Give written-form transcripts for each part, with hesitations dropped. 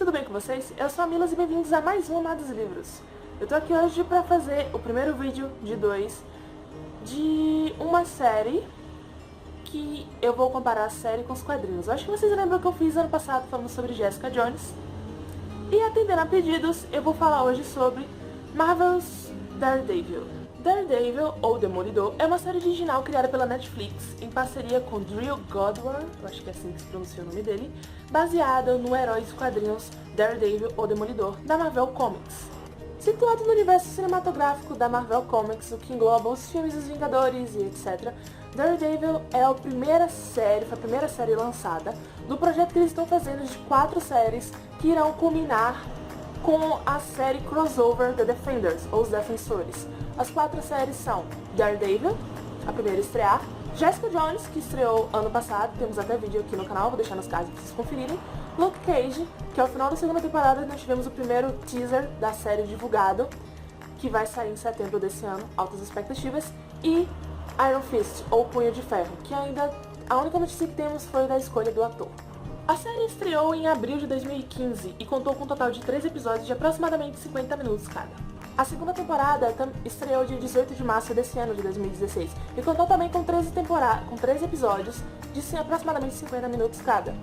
tudo bem com vocês? Eu sou a Milas e bem-vindos a mais um Amados Livros. Eu tô aqui hoje pra fazer o primeiro vídeo de dois de uma série que eu vou comparar a série com os quadrinhos. Eu acho que vocês lembram que eu fiz ano passado falando sobre Jessica Jones. E atendendo a pedidos, eu vou falar hoje sobre Marvel's Daredevil. Daredevil, ou Demolidor, é uma série original criada pela Netflix em parceria com Drew Goddard, eu acho que é assim que se pronuncia o nome dele, baseada no herói dos quadrinhos Daredevil, ou Demolidor, da Marvel Comics. Situado no universo cinematográfico da Marvel Comics, o que engloba os filmes dos Vingadores e etc., Daredevil é foi a primeira série lançada do projeto que eles estão fazendo de 4 séries que irão culminar com a série crossover The Defenders, ou Os Defensores. As 4 séries são Daredevil, a primeira a estrear, Jessica Jones, que estreou ano passado, temos até vídeo aqui no canal, vou deixar nos cards para vocês conferirem, Luke Cage, que ao final da segunda temporada nós tivemos o primeiro teaser da série divulgado, que vai sair em setembro desse ano, altas expectativas, e Iron Fist, ou Punho de Ferro, que ainda a única notícia que temos foi da escolha do ator. A série estreou em abril de 2015 e contou com um total de 3 episódios de aproximadamente 50 minutos cada. A segunda temporada estreou dia 18 de março desse ano, de 2016, e contou também com 13 episódios de aproximadamente 50 minutos cada.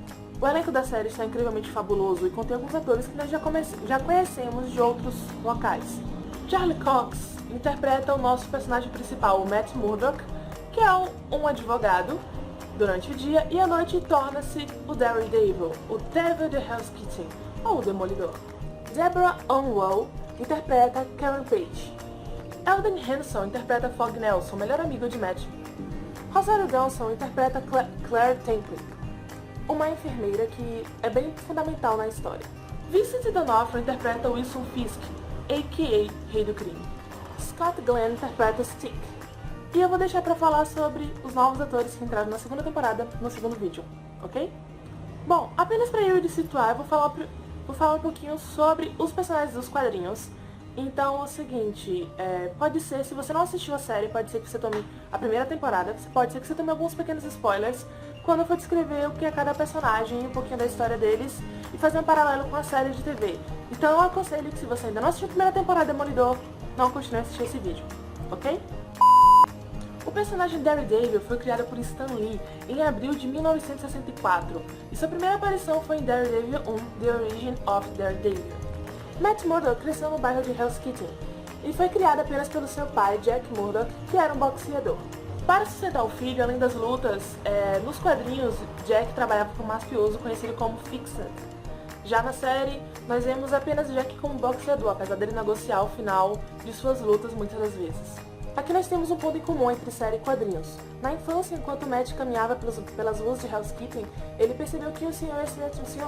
O elenco da série está incrivelmente fabuloso e contém alguns atores que nós já conhecemos de outros locais. Charlie Cox interpreta o nosso personagem principal, o Matt Murdock, que é um advogado durante o dia, e à noite torna-se o Daredevil, o Devil the Hell's Kitchen, ou o Demolidor. Deborah Unwell interpreta Karen Page. Elden Henson interpreta Fog Nelson, melhor amigo de Matt. Rosario Dawson interpreta Claire Temple, uma enfermeira que é bem fundamental na história. Vincent D'Onofrio interpreta Wilson Fisk, a.k.a. Rei do Crime. Scott Glenn interpreta Stick. E eu vou deixar pra falar sobre os novos atores que entraram na segunda temporada no segundo vídeo, ok? Bom, apenas pra eu me situar, eu vou falar um pouquinho sobre os personagens dos quadrinhos. Então é o seguinte, pode ser, se você não assistiu a série, pode ser que você tome a primeira temporada, pode ser que você tome alguns pequenos spoilers quando eu for descrever o que é cada personagem, um pouquinho da história deles e fazer um paralelo com a série de TV. Então eu aconselho que se você ainda não assistiu a primeira temporada de Demolidor, não continue a assistir esse vídeo, ok? O personagem Daredevil foi criado por Stan Lee em abril de 1964, e sua primeira aparição foi em Daredevil 1, The Origin of Daredevil. Matt Murdock cresceu no bairro de Hell's Kitchen, e foi criado apenas pelo seu pai, Jack Murdock, que era um boxeador. Para sustentar o filho, além das lutas, nos quadrinhos, Jack trabalhava com um mafioso conhecido como Fixer. Já na série, nós vemos apenas Jack como boxeador, apesar dele negociar o final de suas lutas muitas das vezes. Aqui nós temos um ponto em comum entre série e quadrinhos. Na infância, enquanto Matt caminhava pelas ruas de Hell's Kitchen, ele percebeu que o senhor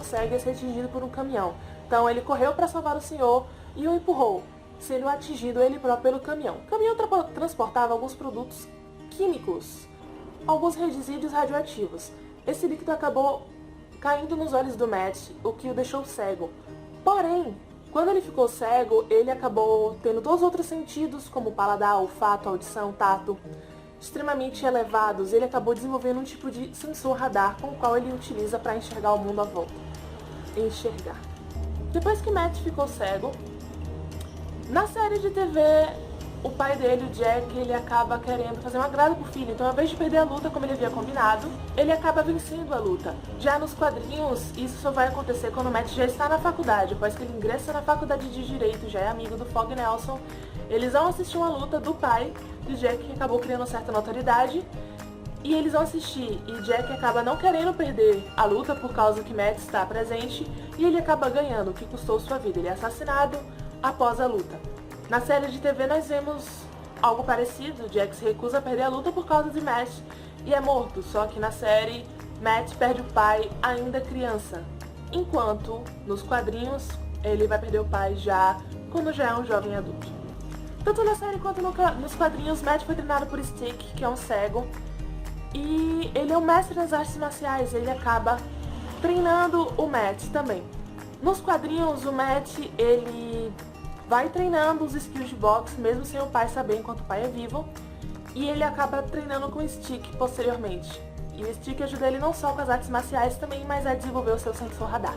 cego ia ser atingido por um caminhão. Então ele correu para salvar o senhor e o empurrou, sendo atingido ele próprio pelo caminhão. O caminhão transportava alguns produtos químicos, alguns resíduos radioativos. Esse líquido acabou caindo nos olhos do Matt, o que o deixou cego. Porém, quando ele ficou cego, ele acabou tendo todos os outros sentidos, como paladar, olfato, audição, tato, extremamente elevados. Ele acabou desenvolvendo um tipo de sensor radar com o qual ele utiliza para enxergar o mundo à volta. Depois que Matt ficou cego, na série de TV, o pai dele, o Jack, ele acaba querendo fazer um agrado pro filho. Então, ao invés de perder a luta como ele havia combinado, ele acaba vencendo a luta. Já nos quadrinhos, isso só vai acontecer quando o Matt já está na faculdade. Após que ele ingressa na faculdade de Direito, já é amigo do Fog Nelson, eles vão assistir uma luta do pai de Jack, que acabou criando certa notoriedade. E eles vão assistir, e Jack acaba não querendo perder a luta por causa que Matt está presente, e ele acaba ganhando, o que custou sua vida. Ele é assassinado após a luta. Na série de TV nós vemos algo parecido, Jack se recusa a perder a luta por causa de Matt e é morto, só que na série Matt perde o pai ainda criança, enquanto nos quadrinhos ele vai perder o pai quando já é um jovem adulto. Tanto na série quanto nos quadrinhos, Matt foi treinado por Stick, que é um cego, e ele é um mestre nas artes marciais, ele acaba treinando o Matt também. Nos quadrinhos, o Matt, ele vai treinando os skills de boxe, mesmo sem o pai saber enquanto o pai é vivo, e ele acaba treinando com o Stick posteriormente. E o Stick ajuda ele não só com as artes marciais também, mas a desenvolver o seu sensor radar.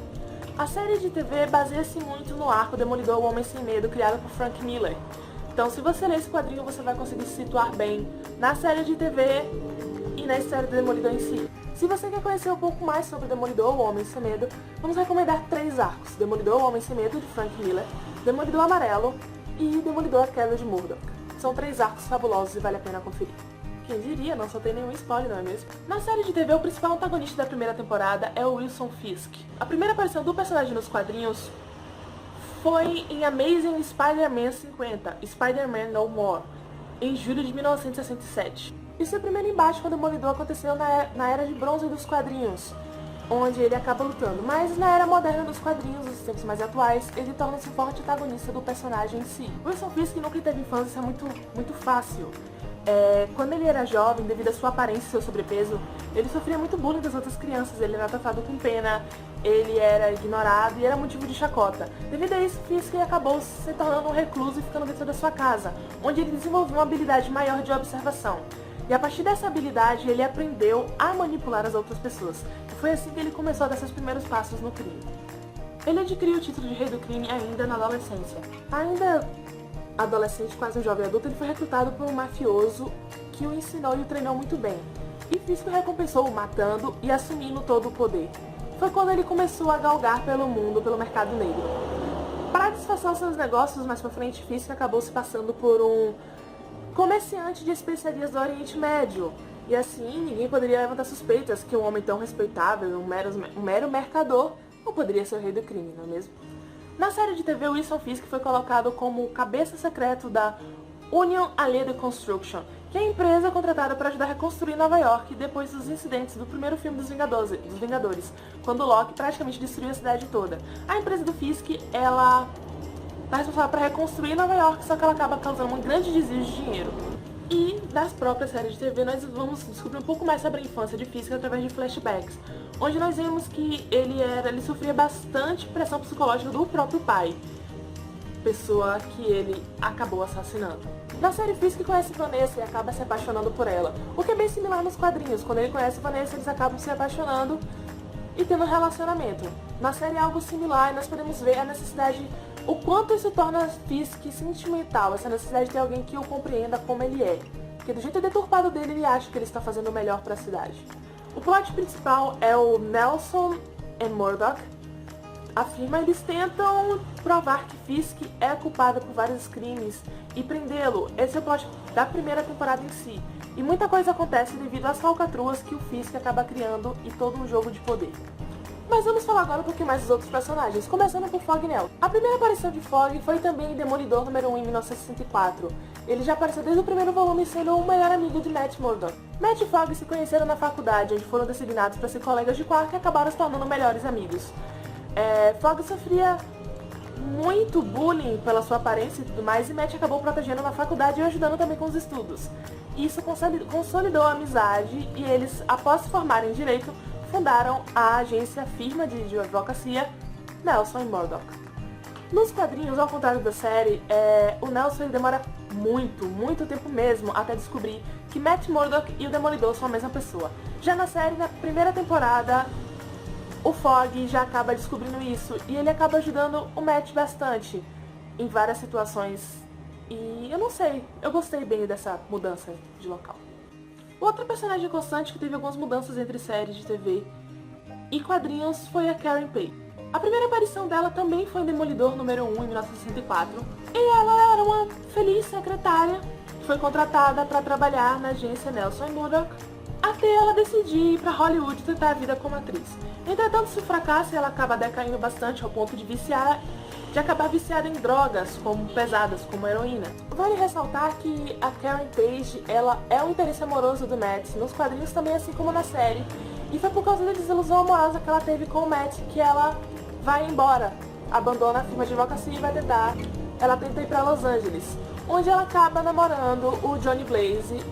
A série de TV baseia-se muito no arco Demolidor, o Homem Sem Medo, criado por Frank Miller. Então, se você ler esse quadrinho, você vai conseguir se situar bem na série de TV e na história do Demolidor em si. Se você quer conhecer um pouco mais sobre Demolidor, o Homem Sem Medo, vamos recomendar 3 arcos. Demolidor, o Homem Sem Medo, de Frank Miller, Demolidor Amarelo e Demolidor, a Queda de Murdock. São 3 arcos fabulosos e vale a pena conferir. Quem diria, não só tem nenhum spoiler, não é mesmo? Na série de TV, o principal antagonista da primeira temporada é o Wilson Fisk. A primeira aparição do personagem nos quadrinhos foi em Amazing Spider-Man 50, Spider-Man No More, em julho de 1967. E seu primeiro embate com o Demolidor aconteceu na Era de Bronze dos quadrinhos, onde ele acaba lutando. Mas na Era Moderna dos quadrinhos, nos tempos mais atuais, ele torna-se um forte antagonista do personagem em si. Wilson Fisk nunca teve infância, isso é muito fácil. Quando ele era jovem, devido à sua aparência e seu sobrepeso, ele sofria muito bullying das outras crianças, ele era tratado com pena, ele era ignorado e era motivo de chacota. Devido a isso, Fisk acabou se tornando um recluso e ficando dentro da sua casa, onde ele desenvolveu uma habilidade maior de observação. E a partir dessa habilidade, ele aprendeu a manipular as outras pessoas. E foi assim que ele começou a dar seus primeiros passos no crime. Ele adquiriu o título de Rei do Crime ainda na adolescência. Ainda adolescente, quase um jovem adulto, ele foi recrutado por um mafioso que o ensinou e o treinou muito bem. E Fisk o recompensou matando e assumindo todo o poder. Foi quando ele começou a galgar pelo mundo, pelo mercado negro. Para disfarçar seus negócios, mais pra frente, Fisk acabou se passando por um comerciante de especiarias do Oriente Médio. E assim, ninguém poderia levantar suspeitas que um homem tão respeitável, um mero mercador, não poderia ser o rei do crime, não é mesmo? Na série de TV, Wilson Fisk foi colocado como cabeça secreto da Union Allied Construction, que é a empresa contratada para ajudar a reconstruir Nova York depois dos incidentes do primeiro filme dos Vingadores, quando Loki praticamente destruiu a cidade toda. A empresa do Fisk, ela está responsável para reconstruir Nova York, só que ela acaba causando um grande desvio de dinheiro. E das próprias séries de TV, nós vamos descobrir um pouco mais sobre a infância de Fisk através de flashbacks, onde nós vemos que ele sofria bastante pressão psicológica do próprio pai, pessoa que ele acabou assassinando. Na série, Fisk conhece Vanessa e acaba se apaixonando por ela, o que é bem similar nos quadrinhos. Quando ele conhece Vanessa, eles acabam se apaixonando e tendo um relacionamento. Na série é algo similar e nós podemos ver a necessidade, o quanto isso torna Fisk sentimental, essa necessidade de ter alguém que o compreenda como ele é. Porque do jeito deturpado dele, ele acha que ele está fazendo o melhor para a cidade. O plot principal é o Nelson e Murdock. Eles tentam provar que Fisk é culpado por vários crimes e prendê-lo. Esse é o plot da primeira temporada em si. E muita coisa acontece devido às falcatruas que o Fisk acaba criando e todo um jogo de poder. Mas vamos falar agora um pouquinho mais dos outros personagens, começando por Fog Nelson. A primeira aparição de Fog foi também em Demolidor número 1 em 1964. Ele já apareceu desde o primeiro volume sendo o melhor amigo de Matt Murdock. Matt e Fog se conheceram na faculdade, onde foram designados para ser colegas de quarto e acabaram se tornando melhores amigos. Fog sofria muito bullying pela sua aparência e tudo mais, e Matt acabou protegendo na faculdade e ajudando também com os estudos. Isso consolidou a amizade e eles, após se formarem em direito, fundaram a agência firma de advocacia Nelson e Murdock. Nos quadrinhos, ao contrário da série, o Nelson ele demora muito tempo mesmo até descobrir que Matt Murdock e o Demolidor são a mesma pessoa. Já na série, na primeira temporada, o Fog já acaba descobrindo isso e ele acaba ajudando o Matt bastante em várias situações. E eu não sei, eu gostei bem dessa mudança de local. Outra personagem constante que teve algumas mudanças entre séries de TV e quadrinhos foi a Karen Page. A primeira aparição dela também foi em Demolidor número 1 em 1964. E ela era uma feliz secretária que foi contratada para trabalhar na agência Nelson e Murdock até ela decidir ir para Hollywood tentar a vida como atriz. Entretanto, se fracassa, ela acaba decaindo bastante ao ponto de acabar viciada em drogas pesadas, como heroína. Vale ressaltar que a Karen Page, ela é o interesse amoroso do Matt, nos quadrinhos também, assim como na série. E foi por causa da desilusão amorosa que ela teve com o Matt que ela vai embora, abandona a firma de advocacia e ela tenta ir para Los Angeles, onde ela acaba namorando o Johnny Blaze,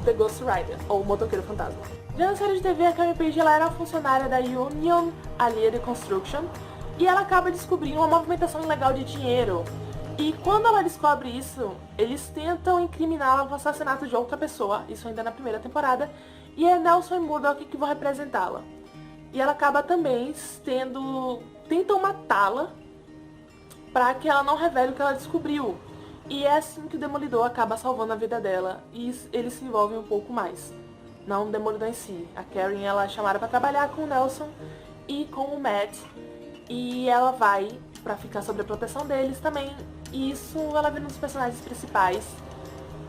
The Ghost Rider, ou o motoqueiro fantasma. Já na série de TV, a Karen Page ela era funcionária da Union Allied Construction, e ela acaba descobrindo uma movimentação ilegal de dinheiro. E quando ela descobre isso, eles tentam incriminá-la no assassinato de outra pessoa, isso ainda na primeira temporada, e é Nelson e Murdock que vão representá-la. E ela acaba também tentam matá-la pra que ela não revele o que ela descobriu. E é assim que o Demolidor acaba salvando a vida dela e eles se envolvem um pouco mais. Não o Demolidor em si. A Karen, ela é chamada pra trabalhar com o Nelson e com o Matt. E ela vai pra ficar sob a proteção deles também. E isso ela vê nos personagens principais.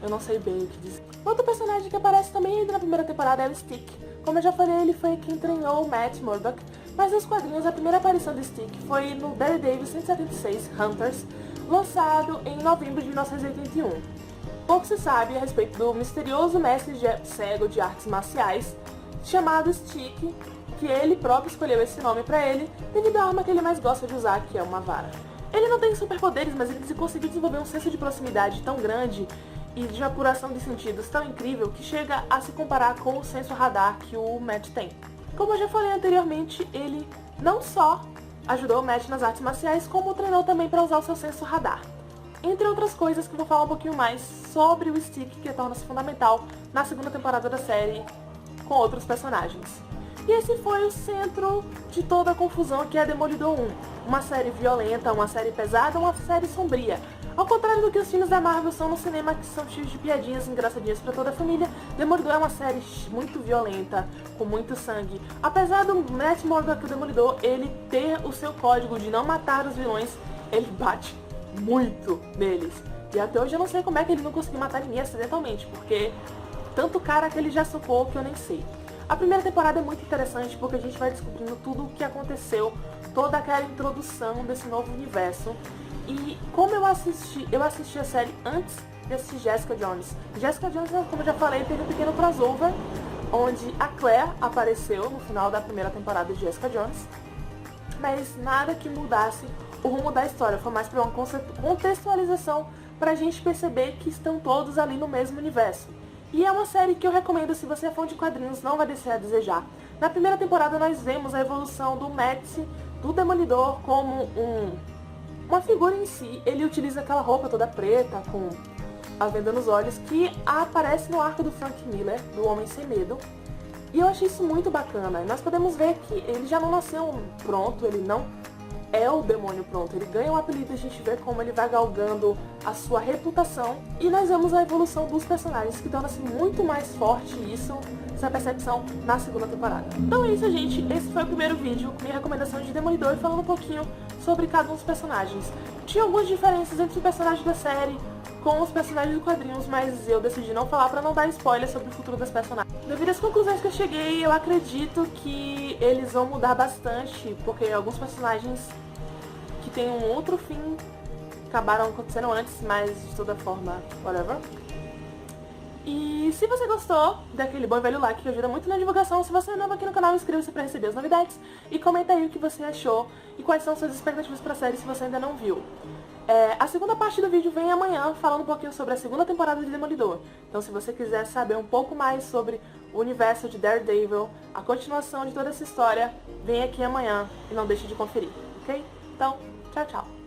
Eu não sei bem o que dizer. Outro personagem que aparece também na primeira temporada é o Stick. Como eu já falei, ele foi quem treinou o Matt Murdock. Mas nos quadrinhos, a primeira aparição do Stick foi no Daredevil 176 Hunters, lançado em novembro de 1981. Pouco se sabe a respeito do misterioso mestre cego de artes marciais, chamado Stick, que ele próprio escolheu esse nome pra ele, devido à arma que ele mais gosta de usar, que é uma vara. Ele não tem superpoderes, mas ele conseguiu desenvolver um senso de proximidade tão grande e de apuração de sentidos tão incrível que chega a se comparar com o senso radar que o Matt tem. Como eu já falei anteriormente, ele não só ajudou o Matt nas artes marciais, como o treinou também para usar o seu senso radar. Entre outras coisas que eu vou falar um pouquinho mais sobre o Stick, que torna-se fundamental na segunda temporada da série com outros personagens. E esse foi o centro de toda a confusão que é Demolidor 1. Uma série violenta, uma série pesada, uma série sombria. Ao contrário do que os filmes da Marvel são no cinema, que são cheios de piadinhas engraçadinhas pra toda a família, Demolidor é uma série muito violenta, com muito sangue. Apesar do Matt Murdock, o Demolidor, ele ter o seu código de não matar os vilões, ele bate muito neles. E até hoje eu não sei como é que ele não conseguiu matar ninguém acidentalmente, porque tanto cara que ele já socou que eu nem sei. A primeira temporada é muito interessante porque a gente vai descobrindo tudo o que aconteceu, toda aquela introdução desse novo universo. E como eu assisti a série antes de assistir Jessica Jones. Jessica Jones, como eu já falei, teve um pequeno crossover, onde a Claire apareceu no final da primeira temporada de Jessica Jones, mas nada que mudasse o rumo da história, foi mais para uma contextualização pra gente perceber que estão todos ali no mesmo universo. E é uma série que eu recomendo se você é fã de quadrinhos, não vai deixar a desejar. Na primeira temporada nós vemos a evolução do Matt, do Demolidor, como uma figura em si. Ele utiliza aquela roupa toda preta, com a venda nos olhos, que aparece no arco do Frank Miller, do Homem Sem Medo. E eu achei isso muito bacana. Nós podemos ver que ele já não nasceu pronto, ele não é o demônio pronto. Ele ganha um apelido, a gente vê como ele vai galgando a sua reputação. E nós vemos a evolução dos personagens, que torna-se muito mais forte essa percepção na segunda temporada. Então é isso, gente. Esse foi o primeiro vídeo com minha recomendação de Demolidor, falando um pouquinho sobre cada um dos personagens. Tinha algumas diferenças entre os personagens da série com os personagens dos quadrinhos, mas eu decidi não falar pra não dar spoiler sobre o futuro das personagens. Devido às conclusões que eu cheguei, eu acredito que eles vão mudar bastante, porque alguns personagens que têm um outro fim acabaram acontecendo antes, mas de toda forma, whatever. E se você gostou, dê aquele bom e velho like que ajuda muito na divulgação. Se você é novo aqui no canal, inscreva-se para receber as novidades e comenta aí o que você achou e quais são suas expectativas para a série se você ainda não viu. A segunda parte do vídeo vem amanhã, falando um pouquinho sobre a segunda temporada de Demolidor. Então se você quiser saber um pouco mais sobre o universo de Daredevil, a continuação de toda essa história, vem aqui amanhã e não deixe de conferir, ok? Então, tchau, tchau!